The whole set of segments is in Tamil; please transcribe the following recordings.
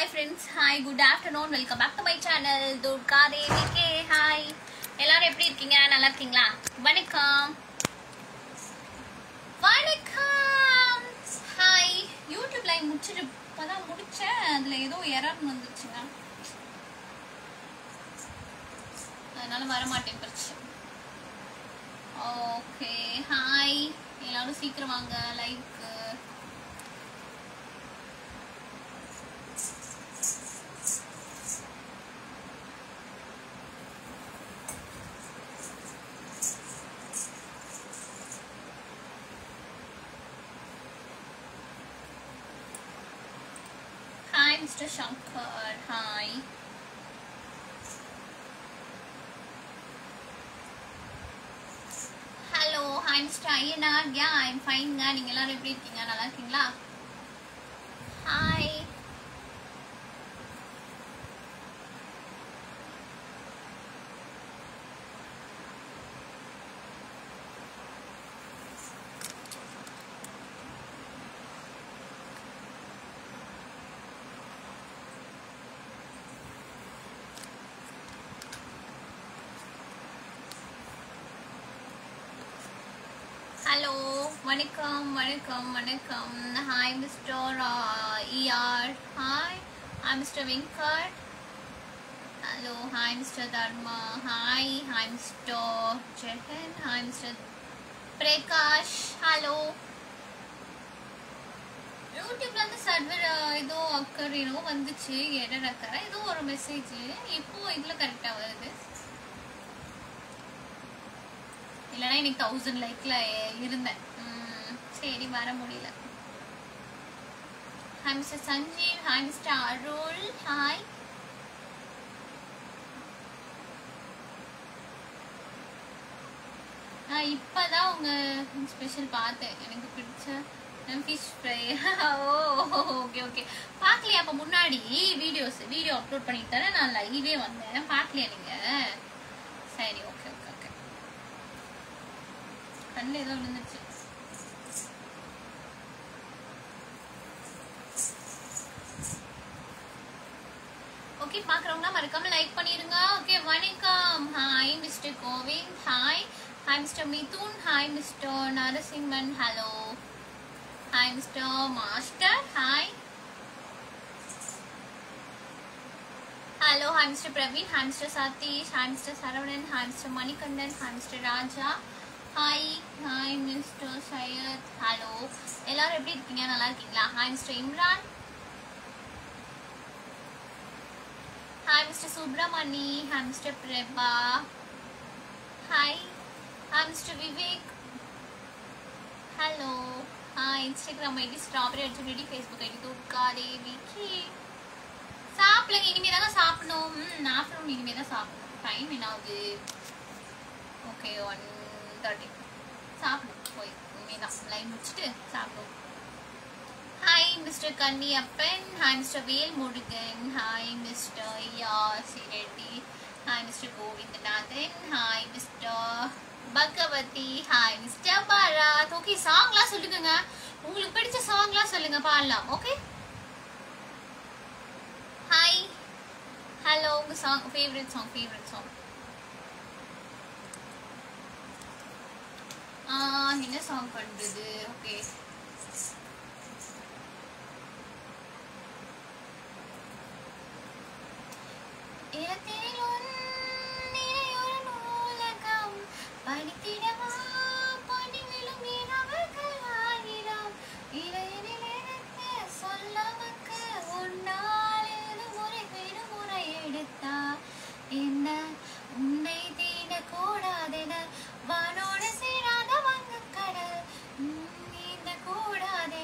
Hi friends, hi, good afternoon, welcome back to my channel Durga Devi K. Hi, எல்லாரும் எப்படி இருக்கீங்க? நல்லா இருக்கீங்களா? வணக்கம் வணக்கம். Hi, YouTube live முடிச்சிட்டு இப்பதான் முடிச்சேன். அதுல ஏதோ எரர் வந்துச்சுங்க, அதனால வர மாட்டேங்குது. ஓகே, ஹாய், எல்லாரும் சீக்கிரம் வாங்க லைவ்க்கு. Hi Mr. Shankar, hi. Hello, hi Mr. Ayanar. Yeah, I'm fine. நீங்க எல்லாரும் எப்படி இருக்கீங்க? நல்லா இருக்கீங்களா? Hi. Hello, வணக்கம் வணக்கம் வணக்கம். Hi Mr. ER. Hi, I'm Mr. Venkat. Hello, hi Mr. Dharma. Hi, hi Mr. Jehan. Hi Mr. Prakash. Hello. யூடியூப்ல இருந்து சர்வர் ஏதோ அக்கர் ஏதோ வந்துச்சு, எரர் அக்கற ஏதோ ஒரு மெசேஜ். இப்போ இதுல கரெக்டா வருது. இல்லைன்னா இன்னைக்கு 1000 லைக்ல இருந்தேன். சரி, வர முடியல. Hi mister Sanjeev. Hi mister Arul. Hi. நான் இப்பதான் உங்க ஸ்பெஷல் பார்த்தேன், எனக்கு பிடிச்ச fish fry. Oh okay okay, பார்க்கலையா? அப்போ முன்னாடி வீடியோ அப்லோட் பண்ணிட்டு தானே நான் லைவே வந்தேன், பார்க்கலையா நீங்க? சரி, ஓகே ஓகே ஓகே. கண்ணில் ஏதோ விழுந்துச்சு. ஓகே, பார்க்குறவங்களா மறக்காம லைக் பண்ணிடுங்க. ஓகே, வணக்கம். Hi mister Govind. Hi. Hi mister Mithun. Hi mister Narasimhan. Hello. Hi mister master. Hi. Hello. Hi mister Praveen. Hi mister Satish. Hi mister Saravanan. Hi mister Manikandan. Hi mister Raja. Hi. Hi mister Syed. Hello, எல்லாரும் எப்படி இருக்கீங்க? நல்லா இருக்கீங்களா? Hi mister Imran. Hi mister Subramani. Hi mister Prabha. Hi. Hi mister Vivek. Hello. Hi. Instagram ID strawberry Arjun, Facebook ID Durga Devi K. சாப்பிடுங்க, இனிமே தான் சாப்பிடணும். ஆஃப்டர்நூன் இனிமே தான் சாப்பிடணும். டைம் என்ன ஆகுது? ஓகே, 1:30. சாப்பிடும் போய் இனிமேதான் லைவ் முடிச்சுட்டு சாப்பிடும். Hi mister Kanniyappan. Hi mister Vel Murugan. Hi mister Yasi Reddy. Hi mister Govindanathan. Hi mister Bhagavathi. Hi mister Bharath. Okay, சாங்லாம் சொல்லுங்க, உங்களுக்கு பிடிச்ச சாங்லாம் சொல்லுங்க, பாடலாம். Okay, hi. ஹலோ, உங்க சாங் ஃபேவரட் சாங் என்ன சாங் பண்றது? ஓகே, படித்திடவா படிவிலும் மீனவர்கள் ஆயிரம் இறையினில் எடுத்து சொல்லவக்க உன்னால் முறை எடுத்தா என்ன உன்னை தீண்ட கூடாதென வானோடு சேராத வங்க கடல் நீந்த கூடாதென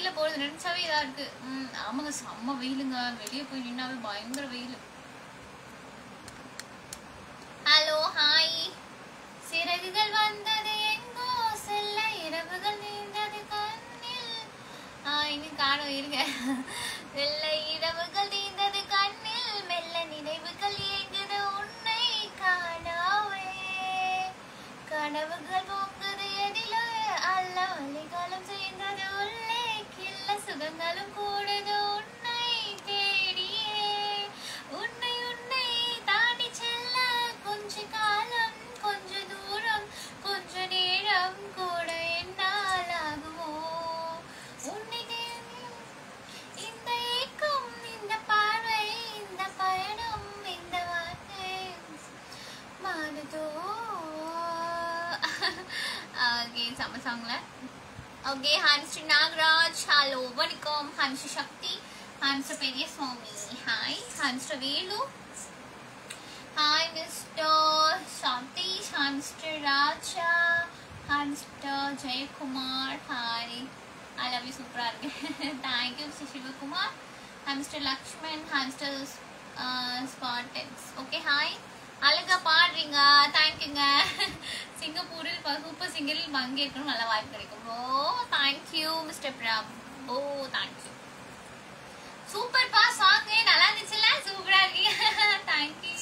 வெளியில போறது நினைச்சாவே இதா இருக்கு. ஆமாங்க, செம்ம வெயிலுங்க. வெளியே போய் நின்னாவே பயங்கர வெயில். Hello, hi. சிறகுகள் வந்தது எங்கோ செல்ல, இரவுகள் நீண்டது கண்ணில். இன்னும் காணோம், இருங்க. செல்ல இரவுகள் நீண்டது கண்ணில், மெல்ல நினைவுகள் ஏங்குது உன்னை காணாவே. கனவுகள் பொங்குது எதில, அல்ல வலிகாலம் சேர்ந்தது உள்ளே, கில்ல சுகங்களும் கூடுது உன்னை தேடியே. உன்னை உன்னை தாண்டி செல்ல கொஞ்ச காலம், கொஞ்ச தூரம், கொஞ்ச நேரம் கூட என்னால் ஆகுமோ? உன்னை தேடும் இந்த ஏக்கம், இந்த பார்வை, இந்த பயணம், இந்த வார்த்தை மாறுதோ? ஓகே, செம்ம சாங்ல. Okay, hi mister Nagaraj. Hello, வணக்கம். Hi mister Sakthi. Hi mister Periya Swami. Hi. Hi mister Velu. Hi mister Satish. Hi mister Raja. Hi mister Jayakumar. Hi, I love you, சூப்பராக இருக்கு. Thank you mister Sivakumar. Hi mister Lakshman. Hi mister Spartans. Okay, hi. அழகா பாடுறீங்க, தேங்க்யூங்க. சிங்கப்பூரில் சூப்பர் சிங்கரில் பங்கேற்கணும், நல்ல வாய்ப்பு கிடைக்கும். ஓ, தேங்க்யூ மிஸ்டர் பிரப். ஓ, தேங்க்யூ. சூப்பர்ப்பா, சாங் நல்லா இருந்துச்சுல்ல? சூப்பரா இருக்கீங்க, தேங்க்யூ.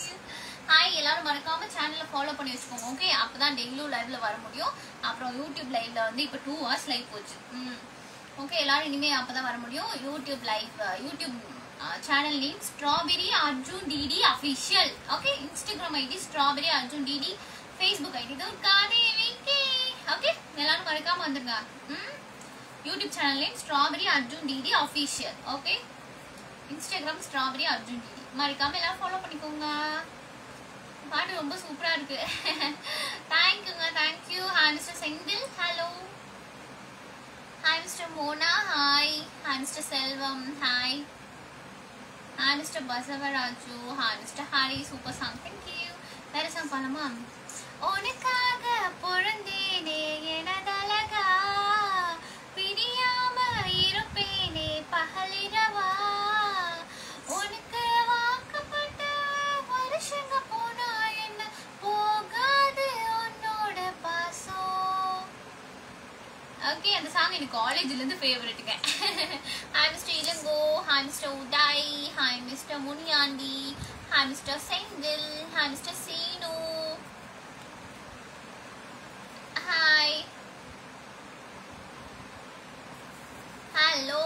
ஹாய், எல்லாரும் மறக்காம சேனலை ஃபாலோ பண்ணி வச்சுக்கோங்க. ஓகே, அப்பதான் டெய்லியும் லைவ்ல வர முடியும். அப்புறம் யூடியூப் லைவ்ல வந்து இப்போ 2 hours லைவ் போச்சு. ஓகே, எல்லாரும் இனிமே அப்பதான் வர முடியும். YouTube live, YouTube channel name strawberry Arjun DD official. Okay, Instagram ID strawberry Arjun DD, Facebook ID துர்காதேவிக்கு. ஓகே, எல்லாரும் மறக்காம வந்துருங்க. YouTube channel name strawberry Arjun DD official. Okay, Instagram strawberry Arjun DD, மறக்காம எல்லாரும் ஃபாலோ பண்ணிக்கோங்க. பாட்டு ரொம்ப சூப்பரா இருக்கு. தேங்க்யூங்க, thank you. Hi mister Senthil. Hello. Hi mister Mona. Hi. Hi mister Selvam. Hi. Hi mister Basavaraju. Hi mister Harry. Super song, thank you. வேற சாங் பண்ணலாமா? உனக்காக பொறந்தேனே எனதழகா, பிரியாம இருப்பேனே பகலிரவா, உனக்கு வாக்கப்பட்ட வருஷங்க போனா என்ன போகாது உன்னோட பாசம். ஓகே, அந்த சாங் எனக்கு காலேஜ்ல இருந்து ஃபேவரட்டுங்க. Hi mister Elango. Hi mister Uday. Hi mister Muniyandi. Hi mister Senthil. Hi mister Seenu. Hi. Hello,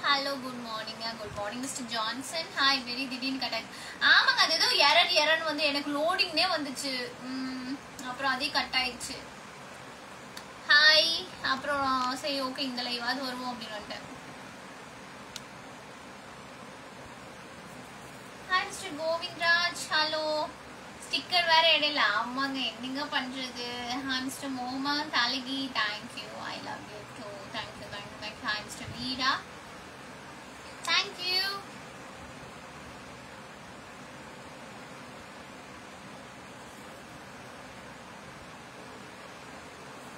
hello, good morning. Good morning mister Johnson. Hi. Very திடீர்னு கட். ஆமாங்க, அது ஏதோ எரன் வந்து எனக்கு லோடிங்னே வந்துச்சு. அப்புறம் அதே கட் ஆயிடுச்சு. ஹாய். அப்புறம் சரி, ஓகே, இந்த லைவாவது வருவோம் அப்படின்னு வந்துட்டேன். Hi mister Govindraj. Hello. Sticker வேற இடையில. ஆமாங்க, என்னங்க பண்றது. ஹாய் மிஸ்டர் மோமா தாலகி. Thank you, I love you too. Thank you, thank you, thank you. Hi mister Veera. Thank you.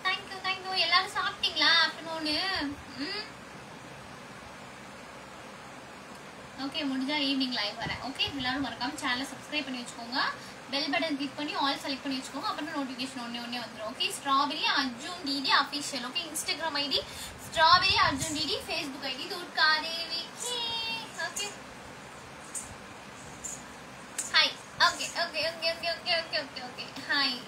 Thank you, thank you. எல்லாரும் சாப்பிட்டீங்களா ஆஃப்டர்நூனு? ஓகே, முடிஞ்சா ஈவினிங் லைவ் வரேன். ஓகே, எல்லாரும் மறக்காம சேனலை சப்ஸ்கிரைப் பண்ணி வச்சுக்கோங்க. பெல் பட்டன் கிளிக் பண்ணி ஆல் செலக்ட் பண்ணி வச்சுக்கோங்க. அப்புறம் நோட்டிஃபிகேஷன் ஒன்னே வந்துடும். Okay, strawberry Arjun DD official. Okay, Instagram ID strawberry Arjun DD, Facebook ID துர்காதேவிக்கு. Okay, hi. Okay, okay, okay, okay, okay, okay, okay, okay. Hi.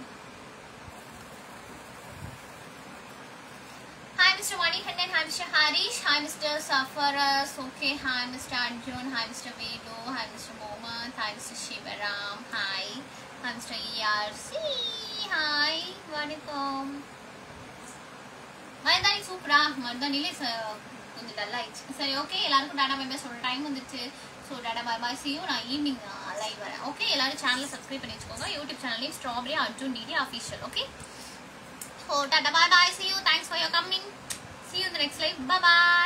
Hi Mr. Manikandan. Hi Mr. Harish. Hi Mr. Safaras. Okay. Hi Mr. Arjun. Hi Mr. Vedu. Hi Mr. Mohammed. Hi Mr. Shivaram. Hi. Hi Mr. ERC. Hi. வணக்கம். மருதாணி சூப்பரா. மருதாணிலே கொஞ்சம் டல் ஆயிடுச்சு. சரி, ஓகே, எல்லாருக்கும் டாடா பை பை சொல்ற டைம் வந்துச்சு. So tata bye bye. see you. நான் ஈவினிங் லைவ் வரேன். ஓகே, எல்லாரும் சேனலை சப்ஸ்கிரைப் பண்ணி வச்சுக்கோங்க. யூடியூப் சேனல்லையும் strawberry Arjun DD official. Okay, so tata bye bye. See you. Thanks for your coming. See you in the next live. Bye bye.